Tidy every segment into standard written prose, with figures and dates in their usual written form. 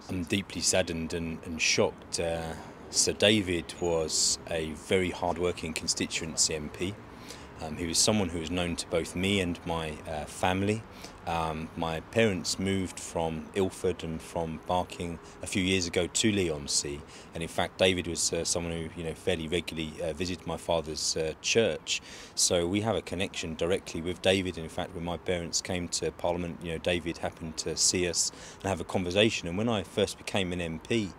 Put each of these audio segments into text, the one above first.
I'm deeply saddened and shocked. Sir David was a very hard-working constituency MP. He was someone who was known to both me and my family. My parents moved from Ilford and from Barking a few years ago to Leigh-on-Sea, and in fact David was someone who fairly regularly visited my father's church. So we have a connection directly with David, and in fact when my parents came to Parliament, David happened to see us and have a conversation. And when I first became an MP,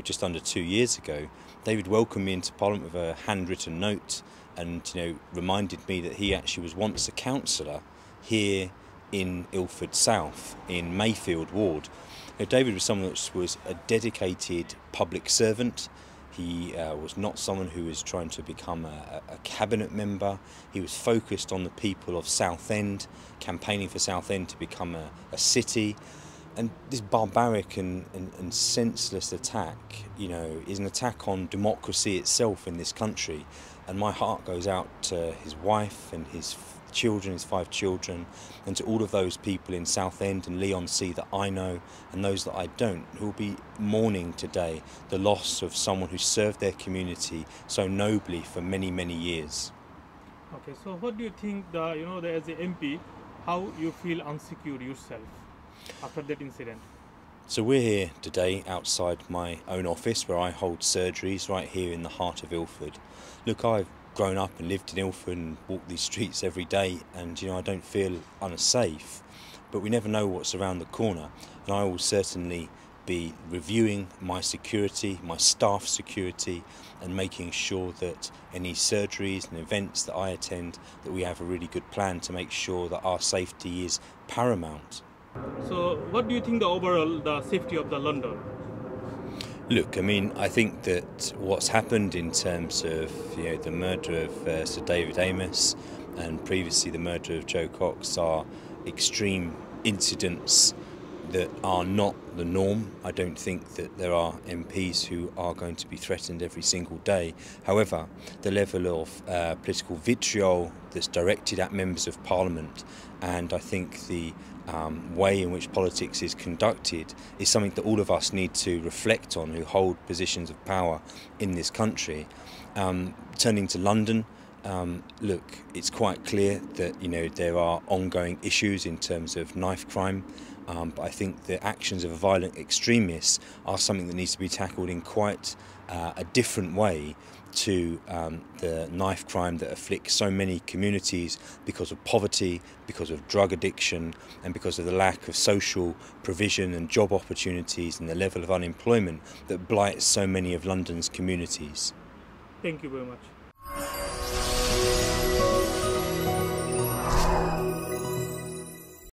just under 2 years ago, David welcomed me into Parliament with a handwritten note and reminded me that he actually was once a councillor here in Ilford South, in Mayfield Ward. David was someone that was a dedicated public servant. He was not someone who was trying to become a cabinet member. He was focused on the people of Southend, campaigning for Southend to become a city. And this barbaric and senseless attack, is an attack on democracy itself in this country. And my heart goes out to his wife and his children, his 5 children, and to all of those people in Southend and Leigh-on-Sea that I know and those that I don't, who will be mourning today the loss of someone who served their community so nobly for many, many years. Okay, so what do you think, as an MP, how you feel insecure yourself after that incident? So we're here today outside my own office where I hold surgeries right here in the heart of Ilford. Look, I've grown up and lived in Ilford and walked these streets every day, and I don't feel unsafe, but we never know what's around the corner, and I will certainly be reviewing my security, my staff security, and making sure that any surgeries and events that I attend, that we have a really good plan to make sure that our safety is paramount. So what do you think the safety of the London? Look, I think that what's happened in terms of the murder of Sir David Amos and previously the murder of Joe Cox are extreme incidents that are not the norm. I don't think that there are MPs who are going to be threatened every single day. However, the level of political vitriol that's directed at members of Parliament, and I think the way in which politics is conducted, is something that all of us need to reflect on who hold positions of power in this country. Turning to London, look, it's quite clear that there are ongoing issues in terms of knife crime, but I think the actions of a violent extremists are something that needs to be tackled in quite a different way to the knife crime that afflicts so many communities because of poverty, because of drug addiction, and because of the lack of social provision and job opportunities and the level of unemployment that blights so many of London's communities. Thank you very much.